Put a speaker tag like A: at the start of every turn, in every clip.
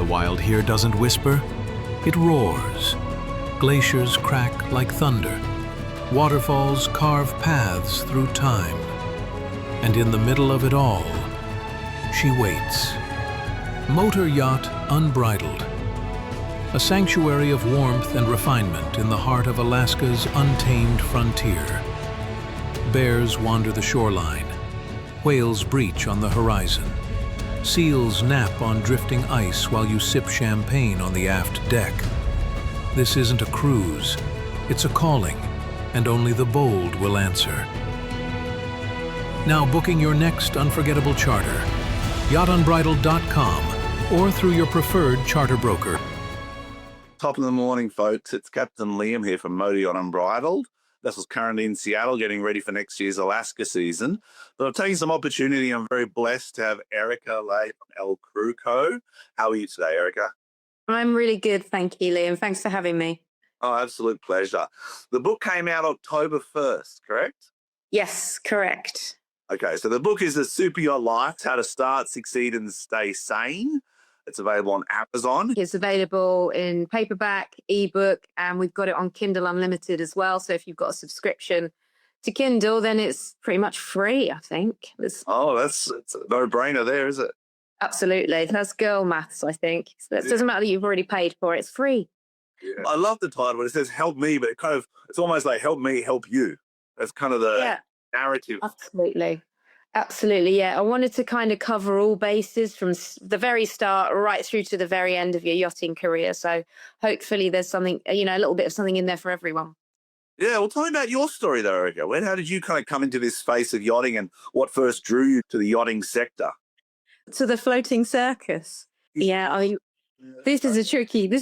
A: The wild here doesn't whisper, it roars. Glaciers crack like thunder. Waterfalls carve paths through time. And in the middle of it all, she waits. Motor yacht Unbridled. A sanctuary of warmth and refinement in the heart of Alaska's untamed frontier. Bears wander the shoreline. Whales breach on the horizon. Seals nap on drifting ice while you sip champagne on the aft deck. This isn't a cruise, it's a calling, and only the bold will answer. Now booking your next unforgettable charter, yachtunbridled.com or through your preferred charter broker.
B: Top of the morning, folks. It's Captain Liam here from Motor Yacht Unbridled. Vessel's currently in Seattle, getting ready for next year's Alaska season. But I'm taking some opportunity. I'm very blessed to have Erica Leigh from El Cruco. How are you today, Erica?
C: I'm really good, thank you, Liam. Thanks for having me.
B: Oh, absolute pleasure. The book came out October 1st, correct?
C: Yes, correct.
B: Okay, so the book is The Superyacht Life, How to Start, Succeed and Stay Sane. It's available on Amazon.
C: It's available in paperback, ebook, and we've got it on Kindle Unlimited as well. So if you've got a subscription to Kindle, then it's pretty much free, I think.
B: It's a no-brainer there, is it?
C: Absolutely. That's girl maths, I think. So it doesn't matter that you've already paid for it. It's free.
B: Yeah. I love the title, but it says help me, but it's almost like help me, help you. That's kind of the narrative.
C: Absolutely, yeah. I wanted to kind of cover all bases from the very start right through to the very end of your yachting career. So hopefully there's something, a little bit of something in there for everyone.
B: Yeah, well, tell me about your story though, Erica. How did you kind of come into this space of yachting and what first drew you to the yachting sector?
C: To the floating circus. This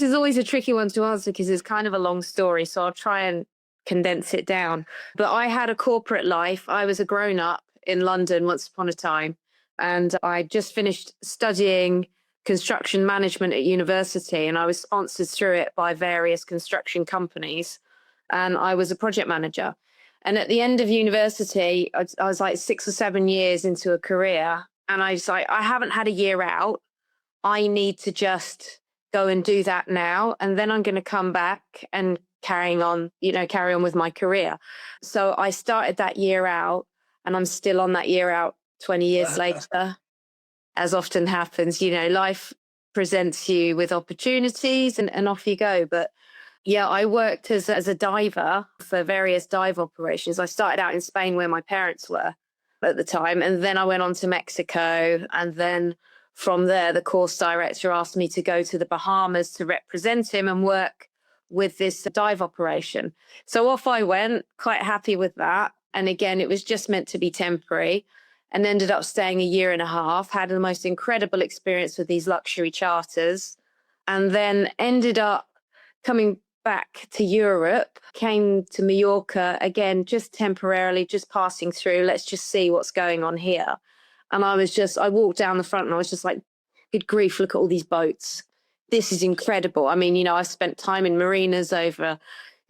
C: is always a tricky one to answer because it's kind of a long story. So I'll try and condense it down. But I had a corporate life. I was a grown-up in London once upon a time, and I just finished studying construction management at university, and I was sponsored through it by various construction companies, and I was a project manager. And at the end of university, I was like 6 or 7 years into a career, and I was like, I haven't had a year out. I need to just go and do that now, and then I'm going to come back and carry on with my career. So I started that year out, and I'm still on that year out 20 years later. As often happens, life presents you with opportunities and off you go. But yeah, I worked as a diver for various dive operations. I started out in Spain where my parents were at the time. And then I went on to Mexico. And then from there, the course director asked me to go to the Bahamas to represent him and work with this dive operation. So off I went, quite happy with that. And again, it was just meant to be temporary, and ended up staying a year and a half, had the most incredible experience with these luxury charters, and then ended up coming back to Europe, came to Mallorca, again, just temporarily, just passing through. Let's just see what's going on here. And I walked down the front and I was just like, good grief, look at all these boats. This is incredible. I mean, I've spent time in marinas over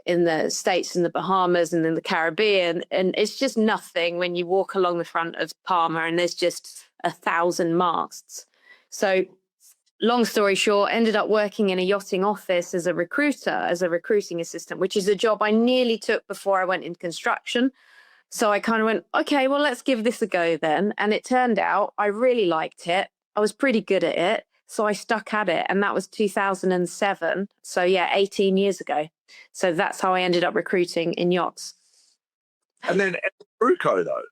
C: in the States and the Bahamas and in the Caribbean, and it's just nothing when you walk along the front of Palma and there's just 1,000 masts. So long story short, ended up working in a yachting office as a recruiter, as a recruiting assistant, which is a job I nearly took before I went into construction. So I kind of went, okay, well, let's give this a go then. And it turned out I really liked it. I was pretty good at it. So I stuck at it, and that was 2007. So yeah, 18 years ago. So that's how I ended up recruiting in yachts.
B: And then El Cruco, though?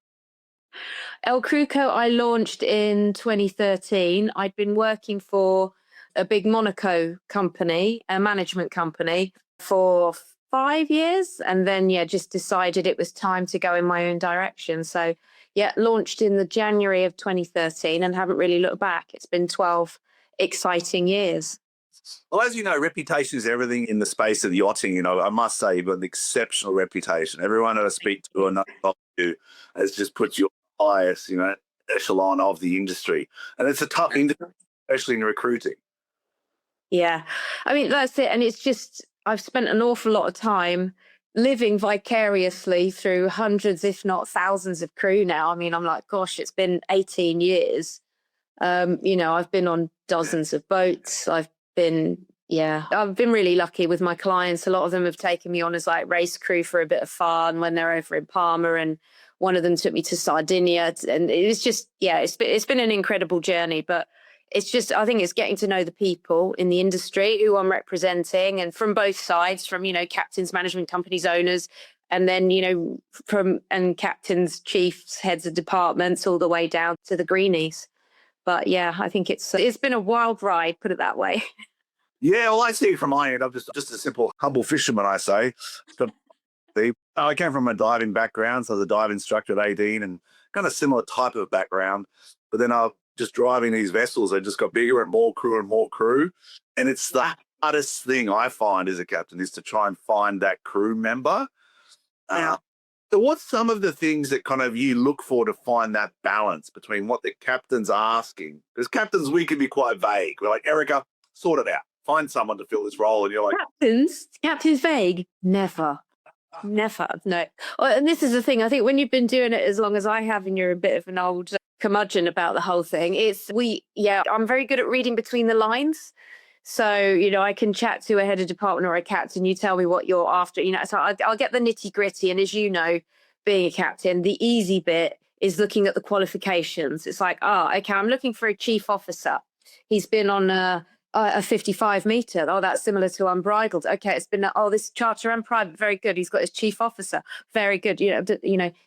C: El Cruco I launched in 2013. I'd been working for a big Monaco company, a management company, for 5 years. And then, just decided it was time to go in my own direction. So launched in the January of 2013 and haven't really looked back. It's been 12 exciting years.
B: Well, as you know, reputation is everything in the space of yachting. I must say you've got an exceptional reputation. Everyone that I speak to or not talk to has just put you on the highest, echelon of the industry. And it's a tough industry, especially in recruiting.
C: Yeah. I mean, that's it. And it's just, I've spent an awful lot of time living vicariously through hundreds, if not thousands of crew now. I mean, I'm like, gosh, it's been 18 years. I've been on dozens of boats. I've been really lucky with my clients. A lot of them have taken me on as like race crew for a bit of fun when they're over in Palma, and one of them took me to Sardinia, and it was just, it's been an incredible journey. But it's just, I think it's getting to know the people in the industry who I'm representing, and from both sides, from, captains, management companies, owners, and then, and captains, chiefs, heads of departments, all the way down to the greenies. But yeah, I think it's been a wild ride, put it that way.
B: Yeah, well, I see it from my end. I'm just a simple, humble fisherman, I say. But I came from a diving background, so I was a dive instructor at 18 and kind of similar type of background. But then I just driving these vessels, they just got bigger and more crew and more crew. And it's the hardest thing I find as a captain is to try and find that crew member. So what's some of the things that kind of you look for to find that balance between what the captain's asking? Because captains, we can be quite vague. We're like, Erica, sort it out. Find someone to fill this role. And you're like...
C: Captain's vague? Never. Never. No. And this is the thing. I think when you've been doing it as long as I have and you're a bit of an old curmudgeon about the whole thing, I'm very good at reading between the lines. So, I can chat to a head of department or a captain, you tell me what you're after, so I'll get the nitty gritty. And as you know, being a captain, the easy bit is looking at the qualifications. It's like, okay, I'm looking for a chief officer. He's been on a 55 meter. Oh, that's similar to Unbridled. Okay, it's been, this charter and private, very good. He's got his chief officer, very good.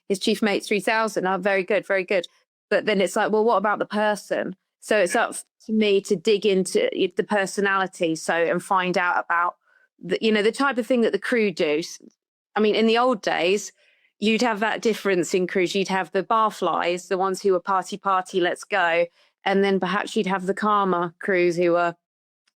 C: His chief mate's 3000. Oh, very good, very good. But then it's like, well, what about the person? So it's up to me to dig into the personality, and find out about the type of thing that the crew do. I mean, in the old days, you'd have that difference in crews. You'd have the barflies, the ones who were party, let's go. And then perhaps you'd have the calmer crews who are,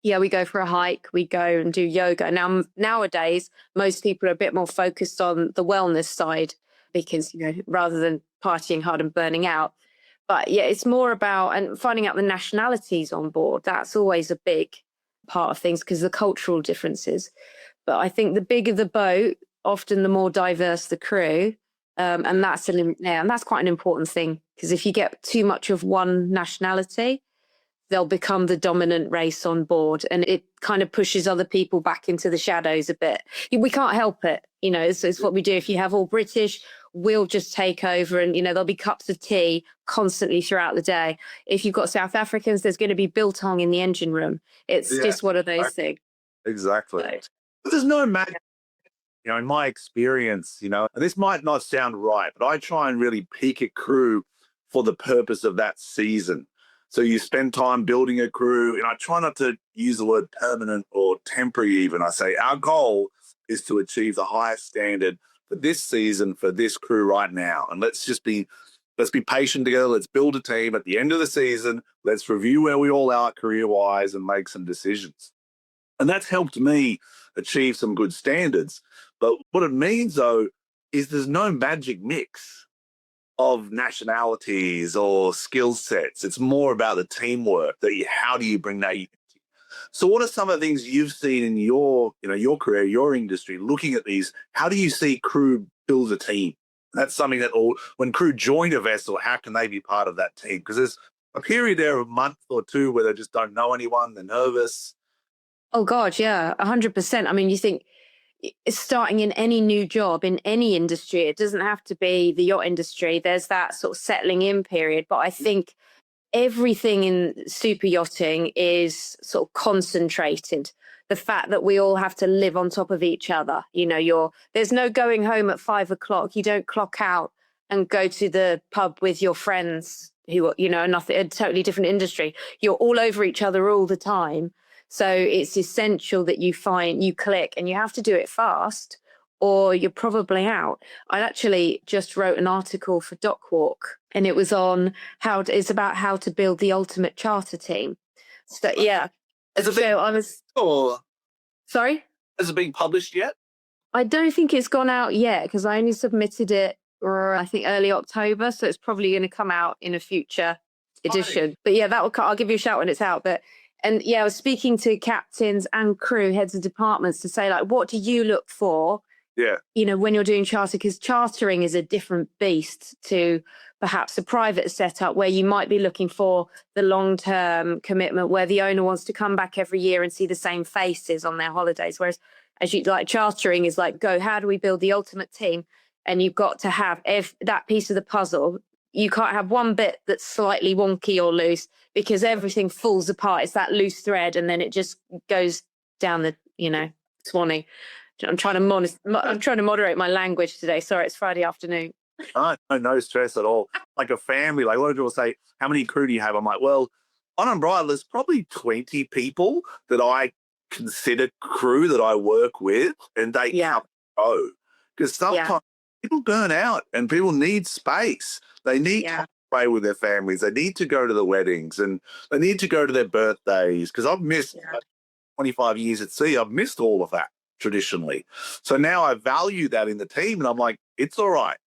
C: we go for a hike, we go and do yoga. Now, nowadays, most people are a bit more focused on the wellness side because, rather than partying hard and burning out. But yeah, it's more about and finding out the nationalities on board. That's always a big part of things because the cultural differences. But I think the bigger the boat, often the more diverse the crew. And that's quite an important thing because if you get too much of one nationality, they'll become the dominant race on board, and it kind of pushes other people back into the shadows a bit. We can't help it, it's what we do. If you have all British, we'll just take over, and there'll be cups of tea constantly throughout the day. If you've got South Africans, there's going to be biltong in the engine room. It's just one of those things.
B: Exactly. But there's no magic. In my experience, and this might not sound right, but I try and really peak a crew for the purpose of that season. So you spend time building a crew, and I try not to use the word permanent or temporary even. I say our goal is to achieve the highest standard for this season, for this crew right now. And let's be patient together. Let's build a team. At the end of the season, let's review where we all are career-wise and make some decisions. And that's helped me achieve some good standards. But what it means, though, is there's no magic mix of nationalities or skill sets. It's more about the teamwork. How do you bring that unity? So what are some of the things you've seen in your career, your industry, looking at these? How do you see crew build a team? That's something that when crew join a vessel, how can they be part of that team? Because there's a period there of a month or two where they just don't know anyone, they're nervous.
C: Oh, God, yeah, 100%. I mean, you think starting in any new job in any industry, it doesn't have to be the yacht industry. There's that sort of settling in period. But I think everything in super yachting is sort of concentrated. The fact that we all have to live on top of each other. There's no going home at 5 o'clock. You don't clock out and go to the pub with your friends who are, a totally different industry. You're all over each other all the time. So it's essential that you click, and you have to do it fast or you're probably out. I actually just wrote an article for Dockwalk, and it was on it's about how to build the ultimate charter team. So yeah. Sorry?
B: Has it been published yet?
C: I don't think it's gone out yet because I only submitted it, I think early October. So it's probably going to come out in a future edition. But yeah, I'll give you a shout when it's out. And I was speaking to captains and crew, heads of departments, to say, like, what do you look for
B: Yeah.
C: When you're doing charter, because chartering is a different beast to perhaps a private setup where you might be looking for the long-term commitment where the owner wants to come back every year and see the same faces on their holidays. Whereas chartering is like, how do we build the ultimate team? And you've got to have that piece of the puzzle. You can't have one bit that's slightly wonky or loose because everything falls apart. It's that loose thread and then it just goes down the, Swanee. I'm trying to moderate my language today. Sorry, it's Friday afternoon.
B: No stress at all. Like a family, like a lot of people say, how many crew do you have? I'm like, well, on Unbridled, there's probably 20 people that I consider crew that I work with, and they come and go. Because sometimes people burn out and people need space. They need to play with their families. They need to go to the weddings and they need to go to their birthdays. Because I've missed 25 years at sea. I've missed all of that traditionally. So now I value that in the team, and I'm like, it's all right.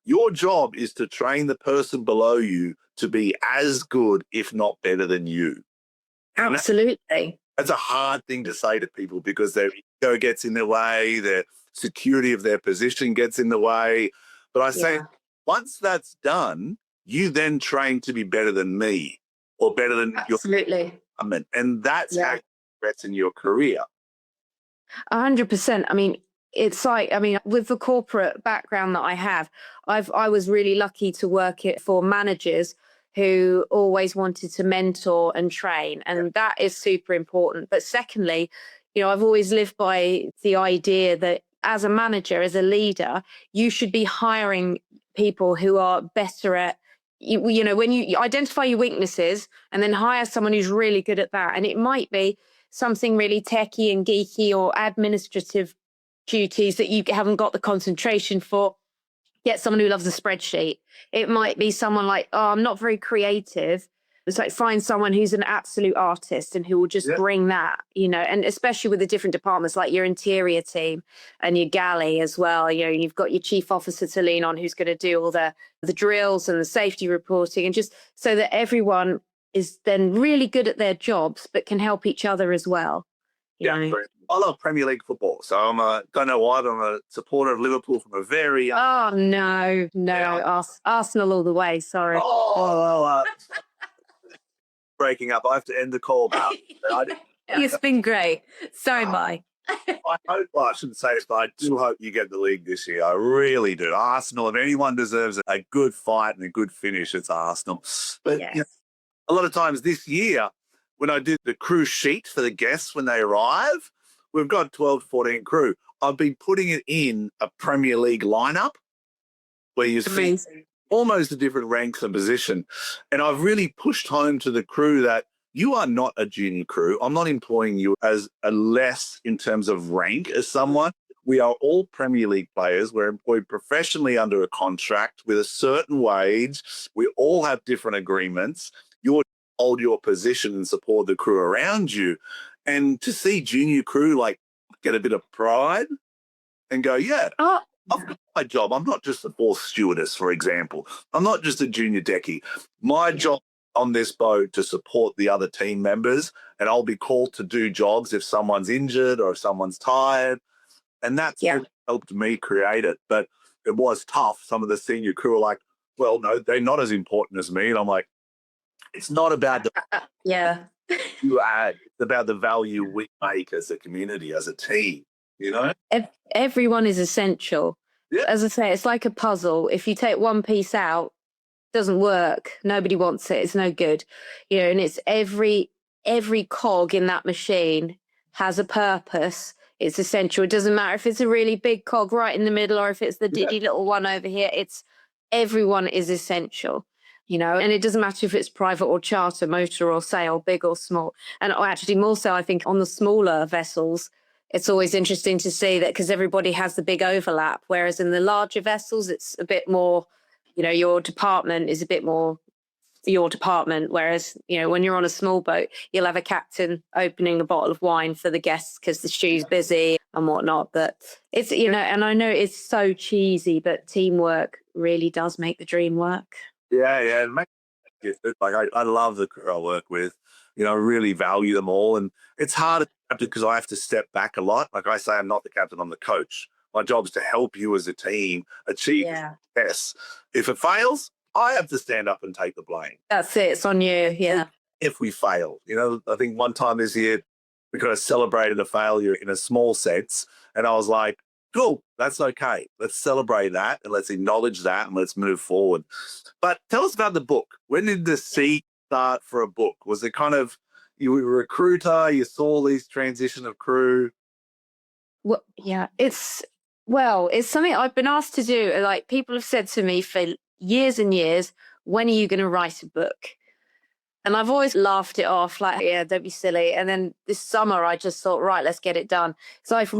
B: Your job is to train the person below you to be as good, if not better than you.
C: Absolutely.
B: That's a hard thing to say to people because their ego gets in their way, their security of their position gets in the way. But I say, once that's done, you then train to be better than me or better than your government. And that's how you progress in your career.
C: 100%. I mean, it's like, with the corporate background that I have, I was really lucky to work it for managers who always wanted to mentor and train. And that is super important. But secondly, I've always lived by the idea that as a manager, as a leader, you should be hiring people who are better at, when you identify your weaknesses and then hire someone who's really good at that. And it might be something really techie and geeky or administrative duties that you haven't got the concentration for. Get someone who loves a spreadsheet. It might be someone like, I'm not very creative. It's like find someone who's an absolute artist and who will just bring that, and especially with the different departments like your interior team and your galley as well. You've got your chief officer to lean on who's going to do all the drills and the safety reporting, and just so that everyone is then really good at their jobs but can help each other as well.
B: I love Premier League football, so don't know why, but I'm a supporter of Liverpool from a very
C: no, Arsenal all the way. Sorry.
B: Breaking up. I have to end the call now.
C: It's been great. So am I.
B: I shouldn't say this, but I do hope you get the league this year. I really do. Arsenal, if anyone deserves a good fight and a good finish, it's Arsenal. But a lot of times this year, when I do the crew sheet for the guests when they arrive, we've got 12 to 14 crew. I've been putting it in a Premier League lineup where you see almost a different ranks and position. And I've really pushed home to the crew that you are not a junior crew. I'm not employing you as a less in terms of rank as someone. We are all Premier League players. We're employed professionally under a contract with a certain wage. We all have different agreements. You're hold your position and support the crew around you. And to see junior crew get a bit of pride and go, I've got my job. I'm not just a fourth stewardess, for example. I'm not just a junior decky. My job on this boat to support the other team members, and I'll be called to do jobs if someone's injured or if someone's tired. And that's what helped me create it. But it was tough. Some of the senior crew are like, well, no, they're not as important as me. And I'm like, it's not about the you add. It's about the value we make as a community, as a team,
C: Everyone is essential. Yeah. As I say, it's like a puzzle. If you take one piece out, it doesn't work. Nobody wants it. It's no good. And it's every cog in that machine has a purpose. It's essential. It doesn't matter if it's a really big cog right in the middle or if it's the diddy little one over here. Everyone is essential. And it doesn't matter if it's private or charter, motor or sail, big or small. And actually more so, I think on the smaller vessels, it's always interesting to see that because everybody has the big overlap. Whereas in the larger vessels, it's a bit more, your department is a bit more your department. Whereas, when you're on a small boat, you'll have a captain opening a bottle of wine for the guests because the stew's busy and whatnot. But it's, and I know it's so cheesy, but teamwork really does make the dream work.
B: Yeah. I love the crew I work with. I really value them all. And it's hard because I have to step back a lot. Like I say, I'm not the captain, I'm the coach. My job's to help you as a team achieve success. If it fails, I have to stand up and take the blame.
C: That's it. It's on you. Yeah.
B: If we fail, I think one time this year we kind of celebrated a failure in a small sense, and I was like, cool, that's okay. Let's celebrate that and let's acknowledge that and let's move forward. But tell us about the book. When did the seed start for a book? Was it kind of, you were a recruiter, you saw these transition of crew?
C: Well, yeah, it's something I've been asked to do. Like, people have said to me for years and years, when are you going to write a book? And I've always laughed it off, like, yeah, don't be silly. And then this summer, I just thought, right, let's get it done. So I've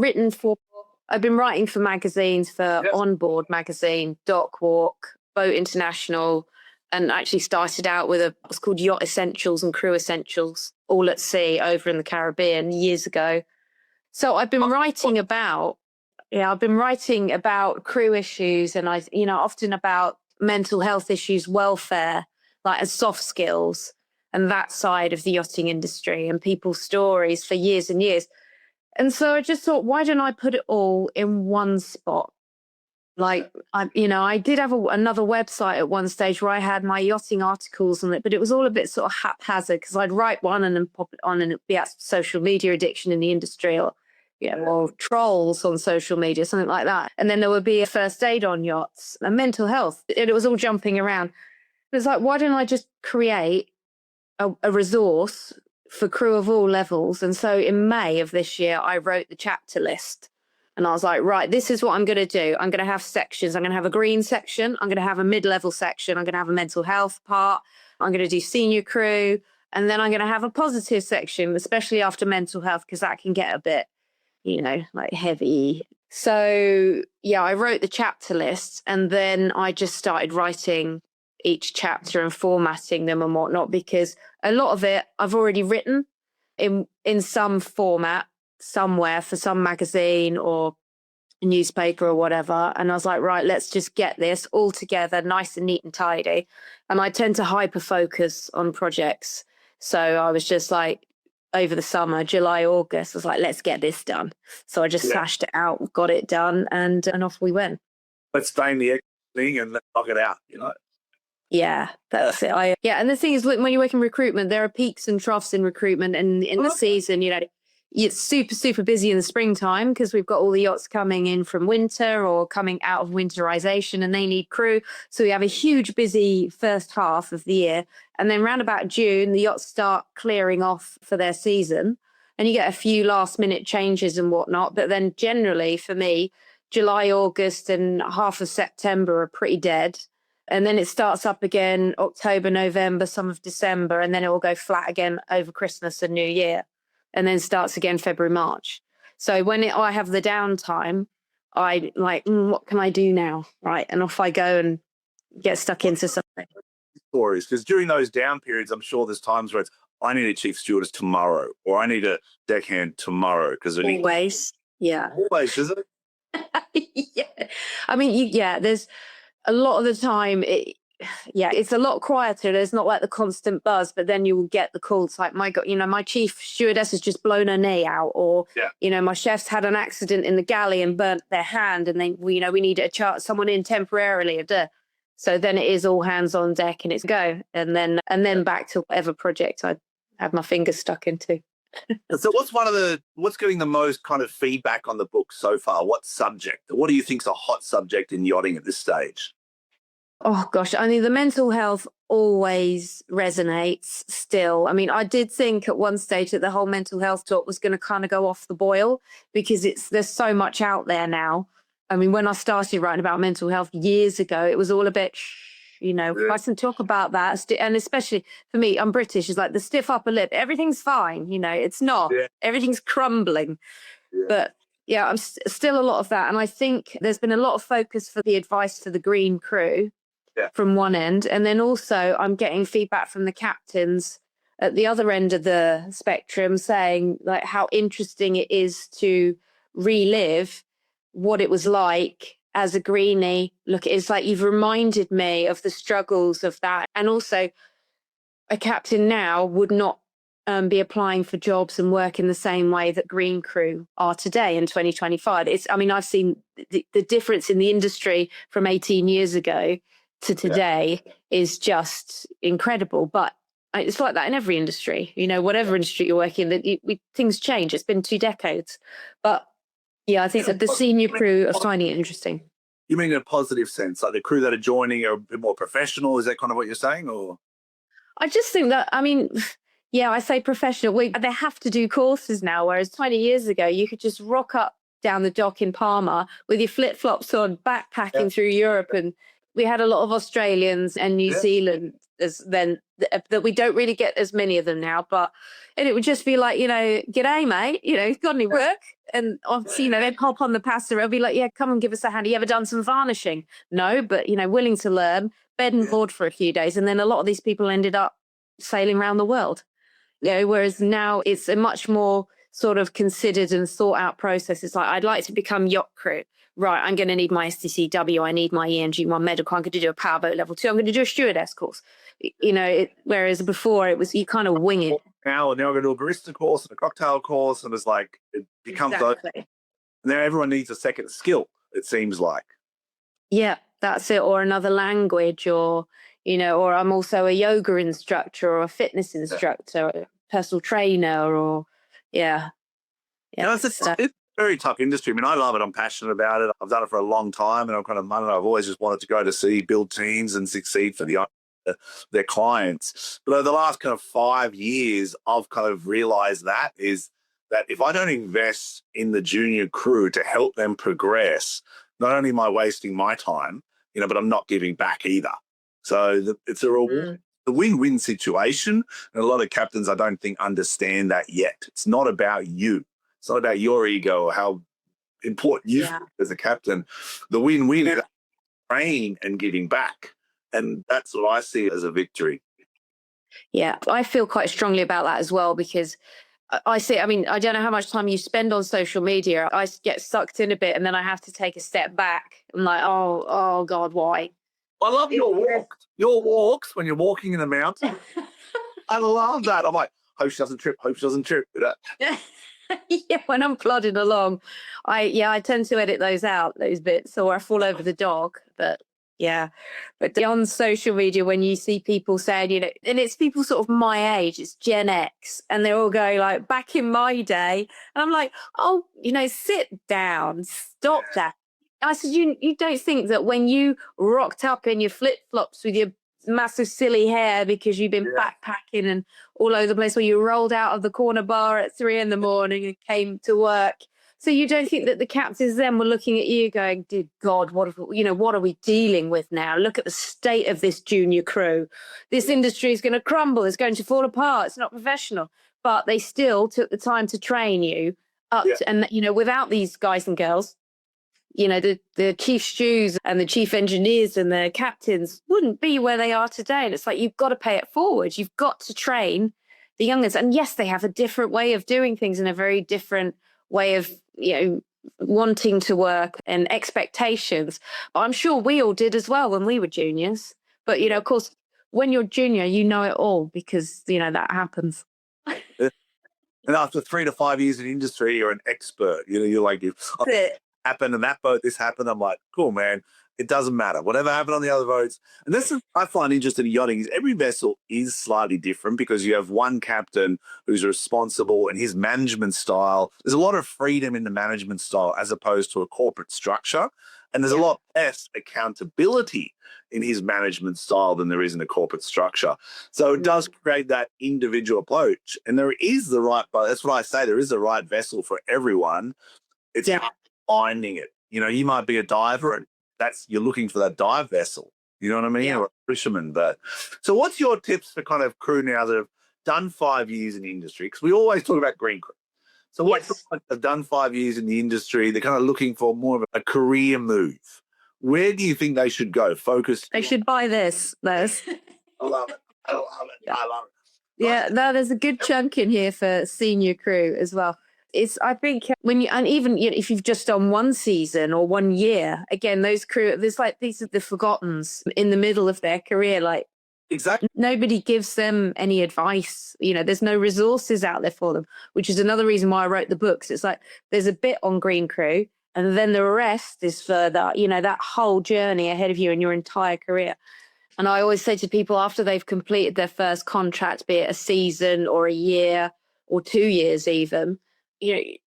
C: been writing for magazines, for Onboard magazine, Dock Walk, Boat International, and actually started out with what's called Yacht Essentials and Crew Essentials, all at sea over in the Caribbean years ago. So I've been writing about crew issues, and often about mental health issues, welfare, like, and soft skills, and that side of the yachting industry and people's stories for years and years. And so I just thought, why don't I put it all in one spot? Like, I did have another website at one stage where I had my yachting articles on it, but it was all a bit sort of haphazard, because I'd write one and then pop it on, and it'd be at social media addiction in the industry, or trolls on social media, something like that. And then there would be a first aid on yachts and mental health. It was all jumping around. It was like, why don't I just create a resource for crew of all levels? And so in May of this year, I wrote the chapter list, and I was like, right, this is what I'm going to do. I'm going to have sections. I'm going to have a green section. I'm going to have a mid-level section. I'm going to have a mental health part. I'm going to do senior crew. And then I'm going to have a positive section, especially after mental health, because that can get a bit, like, heavy. So yeah, I wrote the chapter list, and then I just started writing each chapter and formatting them and whatnot, because a lot of it I've already written in some format somewhere for some magazine or newspaper or whatever. And I was like, right, let's just get this all together nice and neat and tidy. And I tend to hyper focus on projects. So I was just like, over the summer, July, August, I was like, let's get this done. So I just slashed it out, got it done, and off we went.
B: Let's stay in the thing and let's knock it out,
C: Yeah, that's it. And the thing is, when you work in recruitment, there are peaks and troughs in recruitment, and in the season, it's super, super busy in the springtime, because we've got all the yachts coming in from winter or coming out of winterization, and they need crew. So we have a huge busy first half of the year. And then round about June, the yachts start clearing off for their season, and you get a few last minute changes and whatnot. But then generally for me, July, August and half of September are pretty dead. And then it starts up again October, November, some of December, and then it will go flat again over Christmas and New Year, and then starts again February, March. So when I have the downtime, I like, what can I do now? Right. And off I go and get stuck into something.
B: Stories, because during those down periods, I'm sure there's times where it's, I need a chief stewardess tomorrow, or I need a deckhand tomorrow. Because
C: always, yeah.
B: Always, is it?
C: Yeah. I mean, there's a lot of the time, it's a lot quieter. There's not like the constant buzz, but then you will get the calls like, my God, my chief stewardess has just blown her knee out, or, my chef's had an accident in the galley and burnt their hand, and then, we need to chart someone in temporarily. So then it is all hands on deck, and it's go. And then back to whatever project I had my fingers stuck into.
B: So what's getting the most kind of feedback on the book so far? What subject? What do you think's a hot subject in yachting at this stage?
C: Oh gosh, I mean, the mental health always resonates still. I mean, I did think at one stage that the whole mental health talk was going to kind of go off the boil, because there's so much out there now. I mean, when I started writing about mental health years ago, it was all a bit, I can talk about that. And especially for me, I'm British, it's like the stiff upper lip. Everything's fine, it's not. Yeah. Everything's crumbling. Yeah. But yeah, I'm still a lot of that. And I think there's been a lot of focus for the advice for the green crew from one end. And then also I'm getting feedback from the captains at the other end of the spectrum saying like how interesting it is to relive what it was like as a greenie. Look, it's like you've reminded me of the struggles of that. And also a captain now would not be applying for jobs and work in the same way that green crew are today in 2025. I've seen the difference in the industry from 18 years ago to today is just incredible. But it's like that in every industry, whatever industry you're working in, things change. It's been 2 decades. But yeah, I think that the senior crew are finding it interesting.
B: You mean in a positive sense, like the crew that are joining are a bit more professional? Is that kind of what you're saying? Or
C: I just think that, yeah, I say professional. They have to do courses now, whereas 20 years ago, you could just rock up down the dock in Palma with your flip-flops on, backpacking through Europe. And we had a lot of Australians and New Zealanders then that we don't really get as many of them now. And it would just be like, g'day, mate, got any work? And obviously, they'd hop on the passenger. It'll be like, yeah, come and give us a hand. Have you ever done some varnishing? No, but, willing to learn, bed and board for a few days. And then a lot of these people ended up sailing around the world. Whereas now it's a much more sort of considered and thought out process. It's like, I'd like to become yacht crew. Right, I'm going to need my STCW. I need my ENG1 medical. I'm going to do a powerboat level 2. I'm going to do a stewardess course. Whereas before it was, you kind of wing it.
B: Now I'm going to do a barista course and a cocktail course. And it's like, it becomes
C: exactly.
B: And now everyone needs a second skill, it seems like.
C: Yeah, that's it. Or another language, or I'm also a yoga instructor or a fitness instructor, or a personal trainer, or
B: It's a very tough industry. I love it. I'm passionate about it. I've done it for a long time, and I've always just wanted to go to sea, build teams, and succeed for their clients. But over the last kind of 5 years, I've kind of realized that if I don't invest in the junior crew to help them progress, not only am I wasting my time, but I'm not giving back either. So it's a win-win situation. And a lot of captains, I don't think, understand that yet. It's not about you. It's not about your ego or how important you feel as a captain. The win-win is praying and giving back. And that's what I see as a victory.
C: Yeah, I feel quite strongly about that as well, because I see, I don't know how much time you spend on social media. I get sucked in a bit and then I have to take a step back. I'm like, oh God, why?
B: I love your walks. Your walks when you're walking in the mountain. I love that. I'm like, hope she doesn't trip.
C: Yeah, when I'm plodding along, I tend to edit those out, those bits, or I fall over the dog. But on social media, when you see people saying, and it's people sort of my age, it's Gen X, and they're all going like, back in my day, and I'm like, oh, sit down, stop that. I said, you don't think that when you rocked up in your flip-flops with your massive silly hair because you've been backpacking and all over the place, where you rolled out of the corner bar at 3 a.m. and came to work. So you don't think that the captains then were looking at you going, dear God, what are we dealing with now? Look at the state of this junior crew. This industry is going to crumble. It's going to fall apart. It's not professional. But they still took the time to train you up and without these guys and girls, the chief stews and the chief engineers and the captains wouldn't be where they are today. And it's like, you've got to pay it forward. You've got to train the youngers. And yes, they have a different way of doing things and a very different way of, wanting to work and expectations. I'm sure we all did as well when we were juniors. But, of course, when you're junior, you know it all because, that happens.
B: And after 3 to 5 years in the industry, you're an expert. You're like, happened and that boat, this happened. I'm like, cool, man. It doesn't matter. Whatever happened on the other boats. And this is, I find interesting in yachting, is every vessel is slightly different because you have one captain who's responsible and his management style. There's a lot of freedom in the management style as opposed to a corporate structure. And there's a lot less accountability in his management style than there is in a corporate structure. So it does create that individual approach. And there is the right boat. That's what I say. There is the right vessel for everyone. It's finding it. You might be a diver and you're looking for that dive vessel, you know what I mean? Or a fisherman. But so what's your tips for kind of crew now that have done 5 years in the industry? Because we always talk about green crew. So what's have done 5 years in the industry, they're kind of looking for more of a career move. Where do you think they should go? Focus.
C: They should buy this.
B: I love it. I love it.
C: Yeah, there's a good chunk in here for senior crew as well. I think when you, and even if you've just done one season or 1 year, again, those crew, these are the forgottens in the middle of their career. Like
B: Exactly.
C: Nobody gives them any advice. There's no resources out there for them, which is another reason why I wrote the books. It's like there's a bit on Green Crew, and then the rest is further, that whole journey ahead of you in your entire career. And I always say to people after they've completed their first contract, be it a season or a year or 2 years even,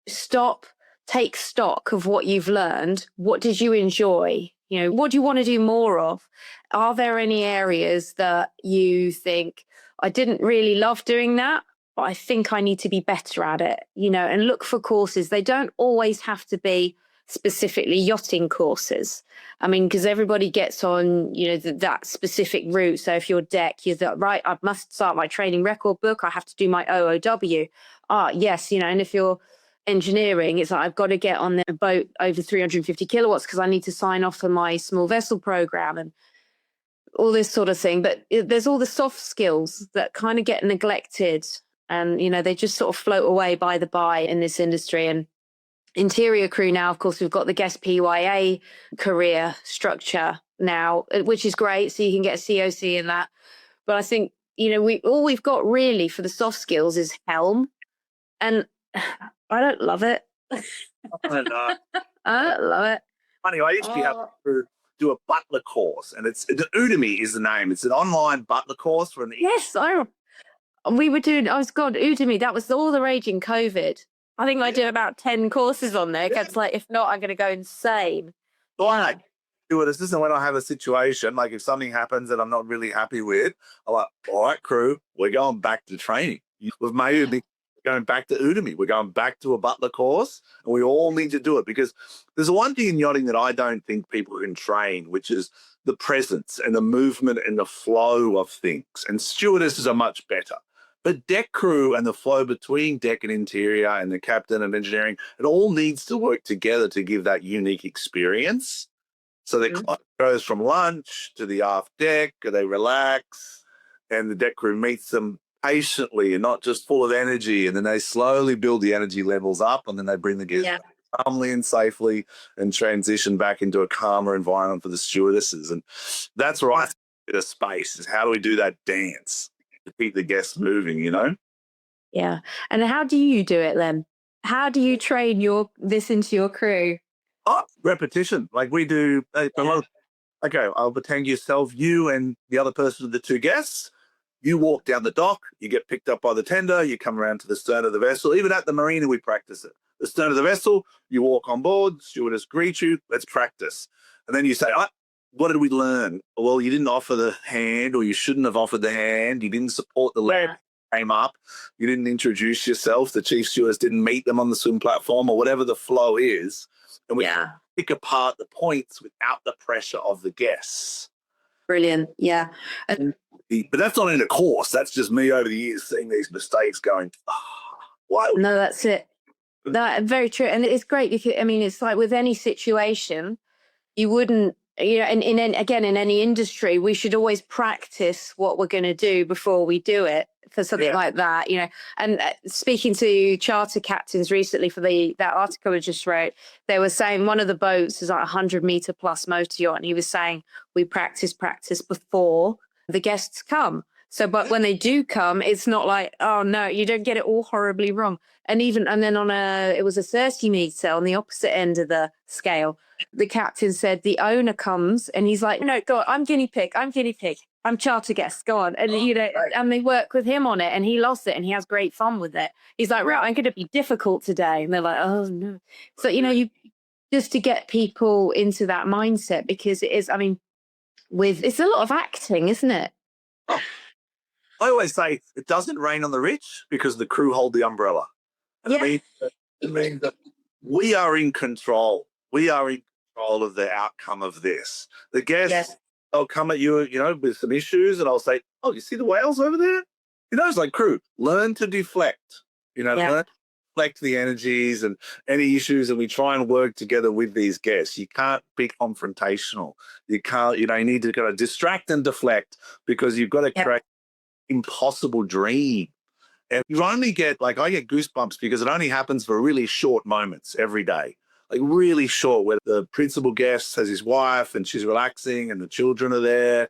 C: stop, take stock of what you've learned. What did you enjoy? What do you want to do more of? Are there any areas that you think, I didn't really love doing that, but I think I need to be better at it, and look for courses. They don't always have to be specifically yachting courses. I mean, because everybody gets on, that specific route. So if you're deck, you're right, I must start my training record book. I have to do my OOW. Yes, and if you're engineering, it's like I've got to get on a boat over 350 kilowatts because I need to sign off on my small vessel program and all this sort of thing. But there's all the soft skills that kind of get neglected, and they just sort of float away by the by in this industry. And interior crew now, of course, we've got the guest PYA career structure now, which is great, so you can get a COC in that. But I think we've got really for the soft skills is helm, and I don't love it.
B: I don't know.
C: I don't love it.
B: Funny, I used to have to do a butler course, and it's Udemy is the name. It's an online butler course for an.
C: Yes, we were doing. Oh God, Udemy. That was all the rage in COVID. I think I did about 10 courses on there. It's like, if not, I'm going to go insane.
B: So I do it. This isn't when I have a situation like if something happens that I'm not really happy with. I'm like, all right, crew, we're going back to training. We've made it. Going back to Udemy. We're going back to a butler course, and we all need to do it because there's one thing in yachting that I don't think people can train, which is the presence and the movement and the flow of things. And stewardesses are much better. But deck crew and the flow between deck and interior and the captain and engineering, it all needs to work together to give that unique experience. So the client goes from lunch to the aft deck, they relax, and the deck crew meets them patiently and not just full of energy, and then they slowly build the energy levels up, and then they bring the guests calmly and safely and transition back into a calmer environment for the stewardesses. And that's where I see the space is how do we do that dance to keep the guests moving,
C: Yeah. And how do you do it then? How do you train this into your crew?
B: Repetition. Like we do. Okay, I'll pretend yourself, you and the other person of the two guests. You walk down the dock, you get picked up by the tender, you come around to the stern of the vessel. Even at the marina, we practice it. The stern of the vessel, you walk on board, stewardess greet you, let's practice. And then you say, what did we learn? Well, you didn't offer the hand, or you shouldn't have offered the hand. You didn't support the leg, came up. You didn't introduce yourself. The chief stewardess didn't meet them on the swim platform, or whatever the flow is. And we pick apart the points without the pressure of the guests.
C: Brilliant. Yeah.
B: But that's not in a course. That's just me over the years seeing these mistakes going, why?
C: No, that's it. That very true. And it's great because, it's like with any situation, you wouldn't, and in any industry, we should always practice what we're going to do before we do it for something like that, And speaking to charter captains recently for that article I just wrote, they were saying one of the boats is like 100-meter plus motor yacht, and he was saying we practice before the guests come. So, but when they do come, it's not like, oh no, you don't get it all horribly wrong. And then it was a 30-meter on the opposite end of the scale. The captain said the owner comes and he's like, no, go on, I'm guinea pig. I'm charter guest, go on. And, and they work with him on it, and he lost it, and he has great fun with it. He's like, right, I'm going to be difficult today. And they're like, oh no. So, you just to get people into that mindset, because it is, it's a lot of acting, isn't it?
B: I always say it doesn't rain on the rich because the crew hold the umbrella. And it means that we are in control. We are in control of the outcome of this. The guests, they'll come at you, with some issues, and I'll say, oh, you see the whales over there? It's like, crew, learn to deflect, learn to deflect the energies and any issues, and we try and work together with these guests. You can't be confrontational. You can't, you need to kind of distract and deflect, because you've got to create impossible dream. And you only get, I get goosebumps because it only happens for really short moments every day. Really short, where the principal guest has his wife and she's relaxing and the children are there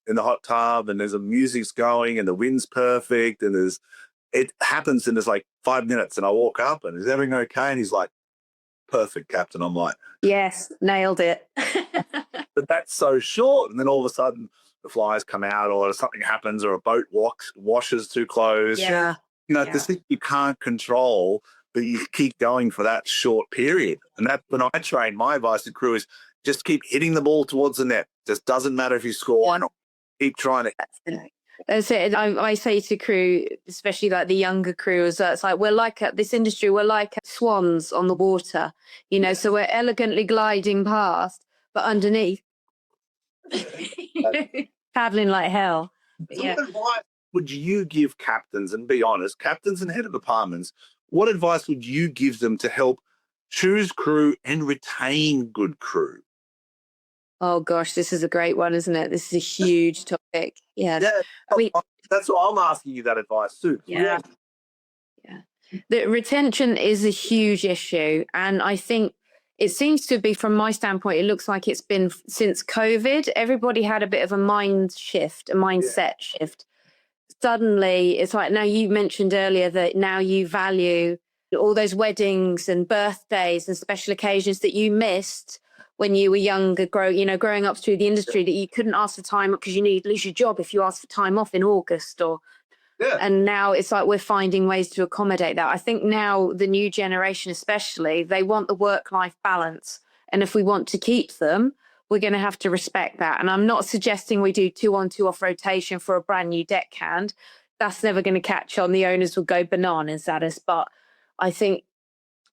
B: in the hot tub and there's a music's going and the wind's perfect and it happens in just like 5 minutes and I walk up and is everything okay? And he's like, perfect, Captain. I'm like,
C: yes, nailed it.
B: but that's so short. And then all of a sudden the flies come out or something happens or a boat washes too close.
C: Yeah.
B: This thing you can't control, but you keep going for that short period. And that's when I train. My advice to crew is just keep hitting the ball towards the net. Just doesn't matter if you score or not. Keep trying to.
C: That's it. I say to crew, especially like the younger crews, it's like we're like this industry, we're like swans on the water, so we're elegantly gliding past, but underneath, paddling like hell.
B: What advice would you give captains, and be honest, captains and head of departments, what advice would you give them to help choose crew and retain good crew?
C: Oh gosh, this is a great one, isn't it? This is a huge topic. Yeah.
B: That's why I'm asking you that advice too.
C: Yeah. The retention is a huge issue. And I think it seems to be, from my standpoint, it looks like it's been since COVID. Everybody had a bit of a mindset shift. Suddenly, it's like, now you mentioned earlier that now you value all those weddings and birthdays and special occasions that you missed when you were younger, growing up through the industry, that you couldn't ask for time because you'd lose your job if you asked for time off in August and now it's like we're finding ways to accommodate that. I think now the new generation especially, they want the work-life balance. And if we want to keep them, we're going to have to respect that. And I'm not suggesting we do 2 on 2 off rotation for a brand new deckhand. That's never going to catch on. The owners will go bananas at us. But I think,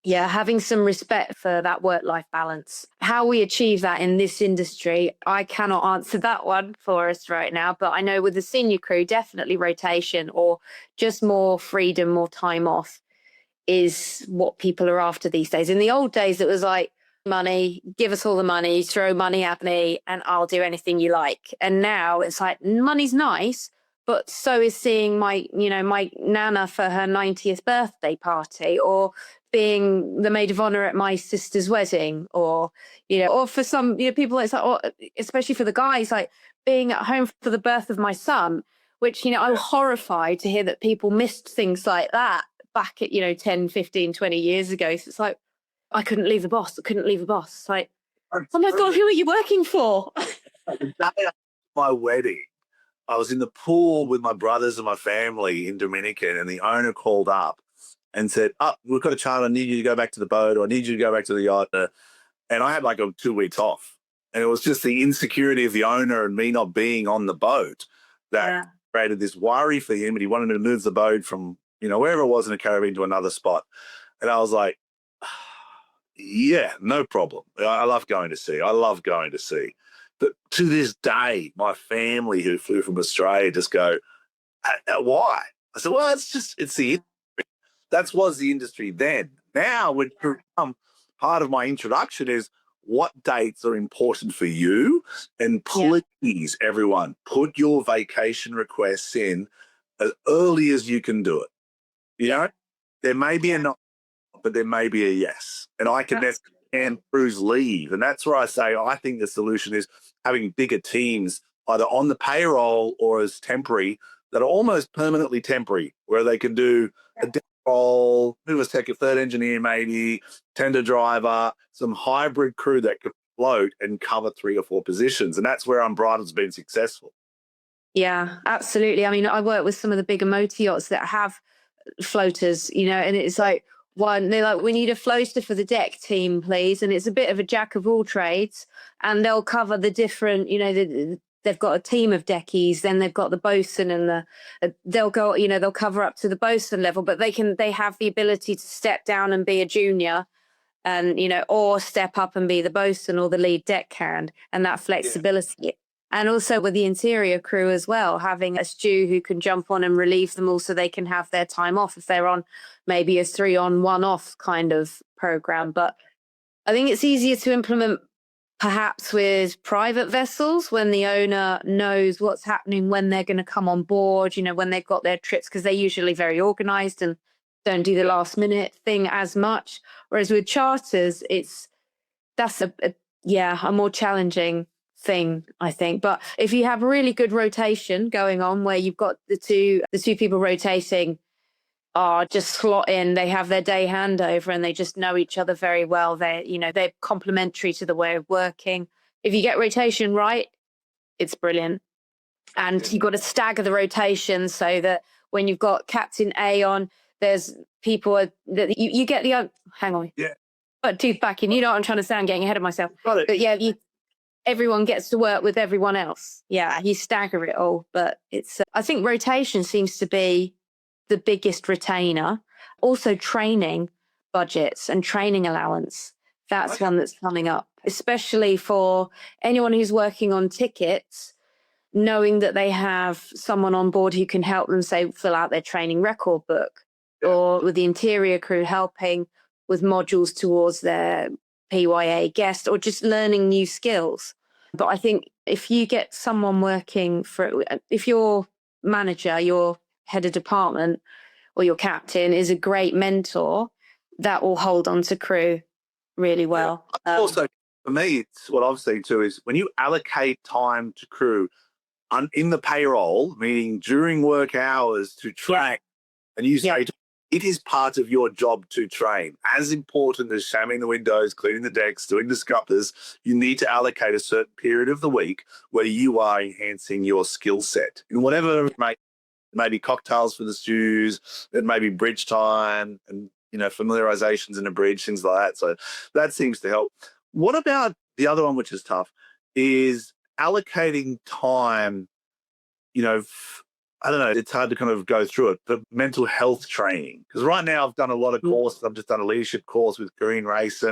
C: having some respect for that work-life balance. How we achieve that in this industry, I cannot answer that one for us right now. But I know with the senior crew, definitely rotation or just more freedom, more time off is what people are after these days. In the old days, it was like, money, give us all the money, throw money at me and I'll do anything you like. And now it's like, money's nice, but so is seeing my nana for her 90th birthday party, or being the maid of honor at my sister's wedding, or for some people, it's like, especially for the guys, like being at home for the birth of my son, which I'm horrified to hear that people missed things like that back at 10, 15, 20 years ago. So it's like, I couldn't leave the boss. It's like, oh my God, who are you working for?
B: The day after my wedding, I was in the pool with my brothers and my family in Dominican, and the owner called up and said, we've got a charter. I need you to go back to the boat, or I need you to go back to the yacht. And I had like 2 weeks off. And it was just the insecurity of the owner and me not being on the boat that created this worry for him. And he wanted me to move the boat from, wherever it was in the Caribbean to another spot. And I was like, yeah, no problem. I love going to sea. But to this day, my family who flew from Australia just go, why? I said, well, it's the industry. That was the industry then. Now, part of my introduction is what dates are important for you. And please, everyone, put your vacation requests in as early as you can do it. There may be a no, but there may be a yes. And I can and crews leave. And that's where I say I think the solution is having bigger teams, either on the payroll or as temporary, that are almost permanently temporary, where they can do a deck role, move a second, third engineer maybe, tender driver, some hybrid crew that could float and cover 3 or 4 positions. And that's where Unbridled's been successful.
C: Yeah, absolutely. I mean, I work with some of the bigger motor yachts that have floaters, and it's like, they're like, we need a floater for the deck team, please. And it's a bit of a jack of all trades. And they'll cover the different, they've got a team of deckies, then they've got the bosun and they'll go, they'll cover up to the bosun level, but they have the ability to step down and be a junior and, or step up and be the bosun or the lead deckhand, and that flexibility. Yeah. And also with the interior crew as well, having a stew who can jump on and relieve them all so they can have their time off if they're on maybe a 3 on 1 off kind of program. But I think it's easier to implement perhaps with private vessels when the owner knows what's happening, when they're going to come on board, when they've got their trips, because they're usually very organized and don't do the last minute thing as much. Whereas with charters, that's a more challenging thing, I think. But if you have really good rotation going on where you've got the two people rotating are just slot in, they have their day handover and they just know each other very well. They're complementary to the way of working. If you get rotation right, it's brilliant. And you've got to stagger the rotation so that when you've got Captain A on, there's people that you get the hang on.
B: Yeah.
C: But tooth back in. You know what I'm trying to say? I'm getting ahead of myself.
B: Got it.
C: But yeah, everyone gets to work with everyone else. Yeah, you stagger it all. But it's I think rotation seems to be the biggest retainer. Also training budgets and training allowance. That's one that's coming up, especially for anyone who's working on tickets, knowing that they have someone on board who can help them, say, fill out their training record book, or with the interior crew helping with modules towards their PYA guest, or just learning new skills. But I think if you get someone working if your manager, your head of department or your captain is a great mentor, that will hold on to crew really well.
B: Also, for me, it's what I've seen too is when you allocate time to crew in the payroll, meaning during work hours to train, and you say it is part of your job to train. As important as shamming the windows, cleaning the decks, doing the scuppers, you need to allocate a certain period of the week where you are enhancing your skill set in whatever maybe cocktails for the stews, it may be bridge time and, familiarizations in a bridge, things like that. So that seems to help. What about the other one, which is tough, is allocating time, I don't know, it's hard to kind of go through it, but mental health training. Because right now I've done a lot of courses. I've just done a leadership course with Green Race.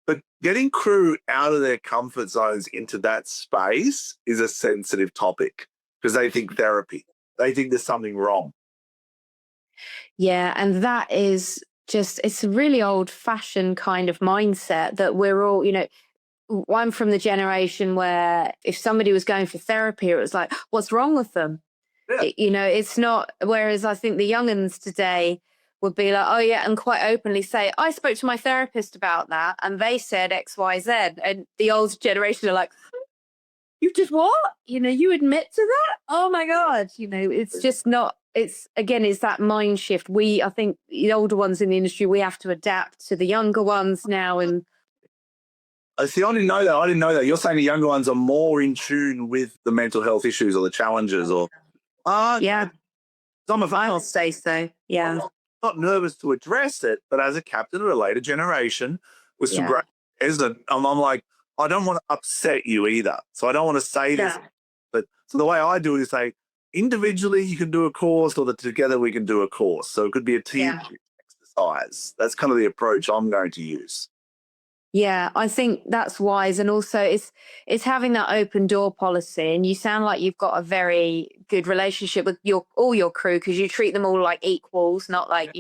B: But getting crew out of their comfort zones into that space is a sensitive topic because they think therapy. They think there's something wrong.
C: Yeah, and that is it's a really old-fashioned kind of mindset that we're all, I'm from the generation where if somebody was going for therapy, it was like, what's wrong with them? Yeah. It's not, whereas I think the young'uns today would be like, oh yeah, and quite openly say, I spoke to my therapist about that and they said X, Y, Z. And the old generation are like, you did what? You admit to that? Oh my God. It's just not, it's that mind shift. I think the older ones in the industry, we have to adapt to the younger ones now. And
B: see, I didn't know that. You're saying the younger ones are more in tune with the mental health issues or the challenges or...
C: yeah. I'll say so. Yeah.
B: I'm not nervous to address it, but as a captain of a later generation with some great I'm like, I don't want to upset you either. So I don't want to say this. But so the way I do it is say, individually you can do a course or that together we can do a course. So it could be a team exercise. That's kind of the approach I'm going to use.
C: Yeah, I think that's wise. And also it's having that open door policy. And you sound like you've got a very good relationship with all your crew because you treat them all like equals, not like,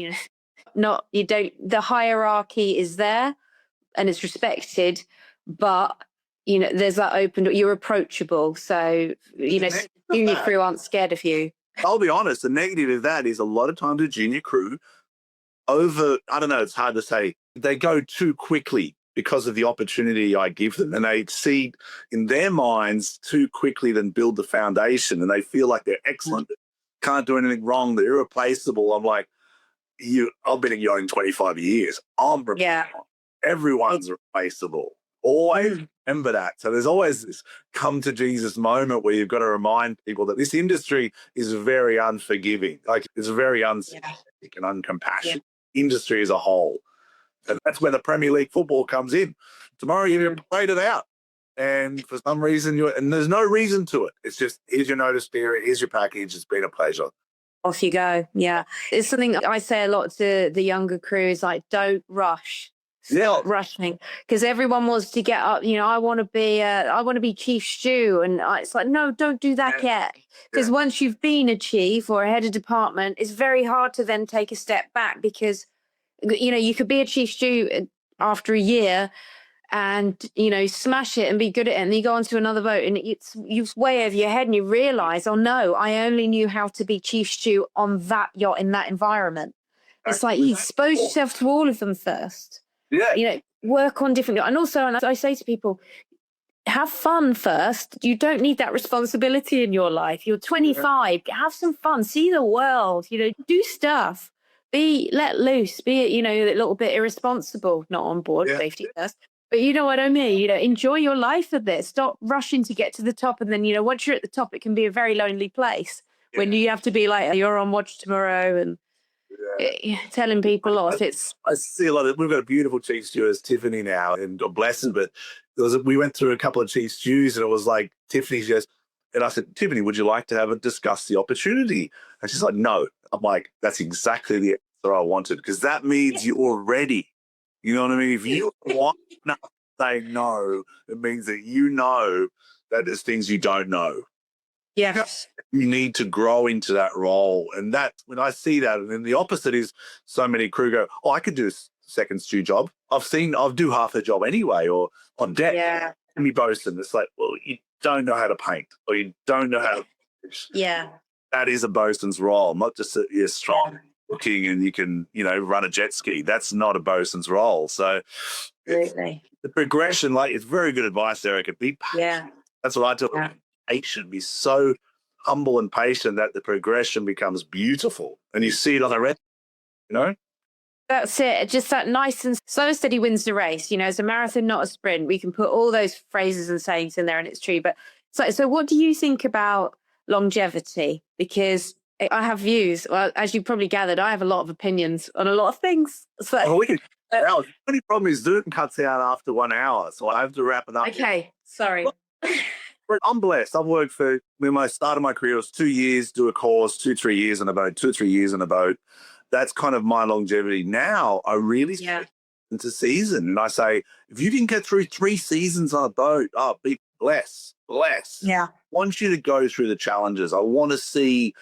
C: the hierarchy is there and it's respected, but, there's that open door. You're approachable. So, junior crew aren't scared of you.
B: I'll be honest, the negative of that is a lot of times the junior crew I don't know, it's hard to say, they go too quickly because of the opportunity I give them. And they exceed in their minds too quickly than build the foundation. And they feel like they're excellent, can't do anything wrong, they're irreplaceable. I'm like, I've been in yachting 25 years. Everyone's replaceable. Always remember that. So there's always this come to Jesus moment where you've got to remind people that this industry is very unforgiving. Like it's very unsympathetic and uncompassionate industry as a whole. And that's where the Premier League football comes in. Tomorrow you're played it out. And for some reason, and there's no reason to it. It's just, here's your notice period, here's your package. It's been a pleasure.
C: Off you go. Yeah. It's something I say a lot to the younger crew is like, don't rush. Stop rushing. Because everyone wants to get up, I want to be chief stew. And it's like, no, don't do that yet. Because once you've been a chief or a head of department, it's very hard to then take a step back because you could be a chief stew after a year and, smash it and be good at it. And you go on to another boat and you're way over your head and you realize, oh no, I only knew how to be chief stew on that yacht in that environment. It's like you expose yourself to all of them first. Yeah. Work on different. And also, and I say to people, have fun first. You don't need that responsibility in your life. You're 25, have some fun, see the world, do stuff, let loose, be, a little bit irresponsible, not on board, safety first. But you know what I mean? Enjoy your life a bit. Stop rushing to get to the top. And then, once you're at the top, it can be a very lonely place when you have to be like, you're on watch tomorrow and telling people off.
B: I see a lot of, we've got a beautiful chief stewardess, Tiffany, now, and God bless her, but we went through a couple of chief stews and it was like, Tiffany says, and I said, Tiffany, would you like to have a discuss the opportunity? And she's like, no. I'm like, that's exactly the answer I wanted, because that means you're ready. You know what I mean? If you want to say no, it means that that there's things you don't know.
C: Yes.
B: You need to grow into that role. And that, when I see that, and then the opposite is so many crew go, oh, I could do a second stew job. I'll do half a job anyway, or on deck.
C: Yeah.
B: And be boasting. It's like, well, you don't know how to paint, or you don't know how to fish.
C: Yeah.
B: That is a bosun's role, not just that you're strong looking and you can, run a jet ski. That's not a bosun's role. So
C: Absolutely.
B: the progression, it's very good advice, Erica. Be patient.
C: Yeah.
B: That's what I tell them. Patient. Be so humble and patient that the progression becomes beautiful. And you see it on the red,
C: That's it. Just that nice and slow steady wins the race. It's a marathon, not a sprint. We can put all those phrases and sayings in there and it's true. But so what do you think about longevity? Because I have views. Well, as you probably gathered, I have a lot of opinions on a lot of things. So
B: we can. The only problem is Zoom cuts out after 1 hour, so I have to wrap it up.
C: Okay, sorry.
B: I'm blessed. I've worked when I started my career, it was 2 years, do a course, 2-3 years on a boat, 2-3 years on a boat. That's kind of my longevity. Now I really into season, and I say, if you can get through 3 seasons on a boat, be blessed. Yeah. I want you to go through the challenges. I want to see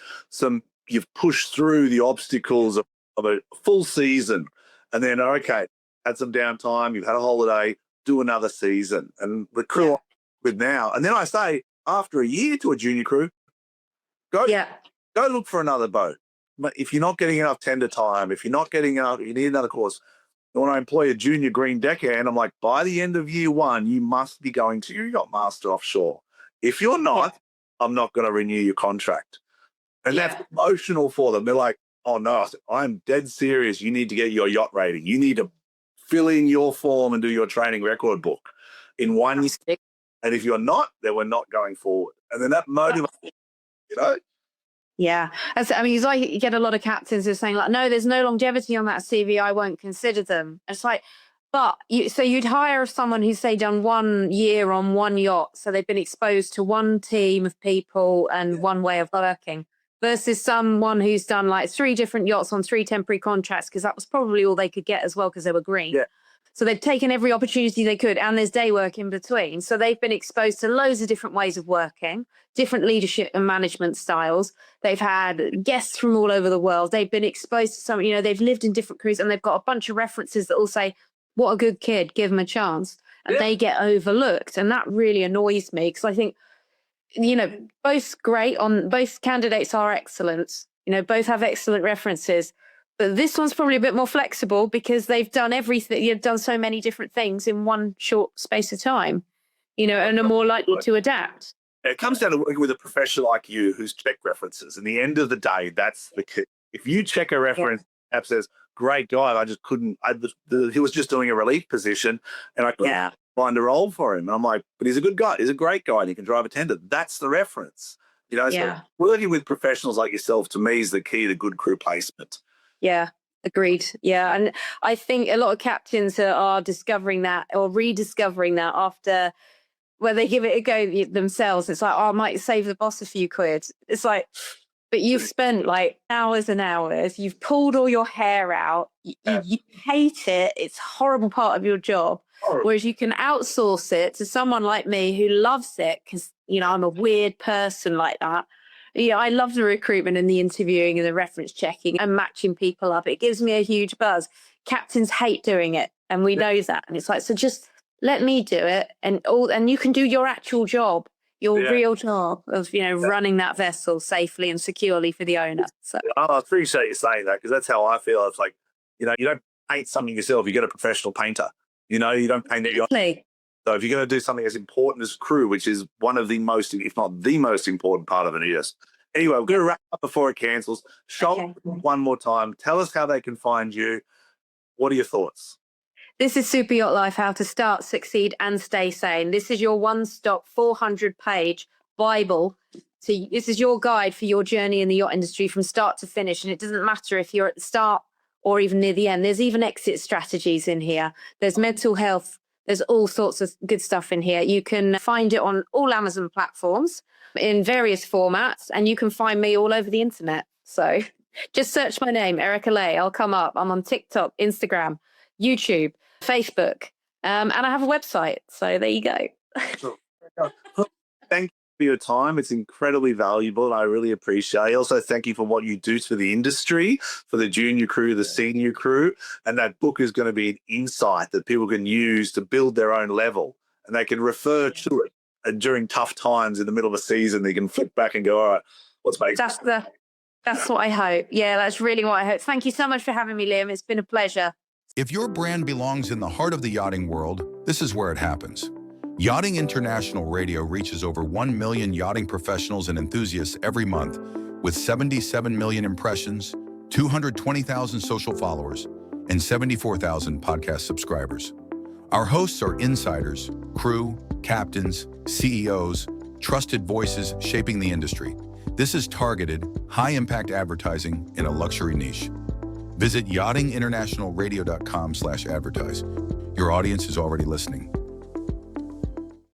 B: you've pushed through the obstacles of a full season, and then, okay, had some downtime, you've had a holiday, do another season. And the crew with now, and then I say, after a year to a junior crew, go look for another boat. But if you're not getting enough tender time, if you're not getting enough, you need another course. When I employ a junior green deckhand, I'm like, by the end of year 1, you must be going to your yacht master offshore. If you're not, I'm not going to renew your contract. And that's emotional for them. They're like, oh no, I'm dead serious. You need to get your yacht rating. You need to fill in your form and do your training record book in 1 year. And if you're not, then we're not going forward. And then that motivates,
C: Yeah. Because I get a lot of captains who are saying, like, no, there's no longevity on that CV. I won't consider them. It's like, but you'd hire someone who's, say, done 1 year on one yacht. So they've been exposed to one team of people and one way of working, versus someone who's done like 3 different yachts on 3 temporary contracts, because that was probably all they could get as well, because they were green. Yeah. So they've taken every opportunity they could, and there's day work in between. So they've been exposed to loads of different ways of working, different leadership and management styles. They've had guests from all over the world. They've been exposed to some, they've lived in different crews, and they've got a bunch of references that all say, what a good kid, give them a chance. And they get overlooked. And that really annoys me, because I think, both candidates are excellent. Both have excellent references. But this one's probably a bit more flexible because they've done everything. You've done so many different things in one short space of time, and are more likely to adapt.
B: It comes down to working with a professional like you who's checked references. In the end of the day, that's the key. If you check a reference, app says, great guy, I just couldn't, he was just doing a relief position and I couldn't find a role for him. And I'm like, but he's a good guy. He's a great guy and he can drive a tender. That's the reference. So working with professionals like yourself, to me, is the key to good crew placement.
C: Yeah, agreed. Yeah. And I think a lot of captains are discovering that, or rediscovering that, after where they give it a go themselves. It's like, I might save the boss a few quid. It's like, but you've spent like hours and hours. You've pulled all your hair out. You hate it. It's a horrible part of your job. Whereas you can outsource it to someone like me who loves it, because, I'm a weird person like that. Yeah, I love the recruitment and the interviewing and the reference checking and matching people up. It gives me a huge buzz. Captains hate doing it, and we know that. And it's like, so just let me do it, and you can do your actual job, your real job of running that vessel safely and securely for the owner. So
B: I appreciate you saying that, because that's how I feel. It's like, you don't paint something yourself. You get a professional painter. You don't paint it yourself. So if you're going to do something as important as crew, which is one of the most, if not the most important part of an ES. Anyway, we're going to wrap up before it cancels. Show one more time. Tell us how they can find you. What are your thoughts?
C: This is Superyacht Life, how to start, succeed, and stay sane. This is your one-stop 400-page Bible. So this is your guide for your journey in the yacht industry from start to finish. And it doesn't matter if you're at the start or even near the end. There's even exit strategies in here. There's mental health. There's all sorts of good stuff in here. You can find it on all Amazon platforms in various formats, and you can find me all over the internet. So just search my name, Erica Lay. I'll come up. I'm on TikTok, Instagram, YouTube, Facebook, and I have a website. So there you go.
B: Thank you for your time. It's incredibly valuable, and I really appreciate it. Also, thank you for what you do for the industry, for the junior crew, the senior crew. And that book is going to be an insight that people can use to build their own level, and they can refer to it. And during tough times in the middle of a season, they can flip back and go, all right, what's making
C: That's what I hope. Yeah, that's really what I hope. Thank you so much for having me, Liam. It's been a pleasure.
D: If your brand belongs in the heart of the yachting world, this is where it happens. Yachting International Radio reaches over 1 million yachting professionals and enthusiasts every month, with 77 million impressions, 220,000 social followers, and 74,000 podcast subscribers. Our hosts are insiders, crew, captains, CEOs, trusted voices shaping the industry. This is targeted, high-impact advertising in a luxury niche. Visit yachtinginternationalradio.com/advertise. Your audience is already listening.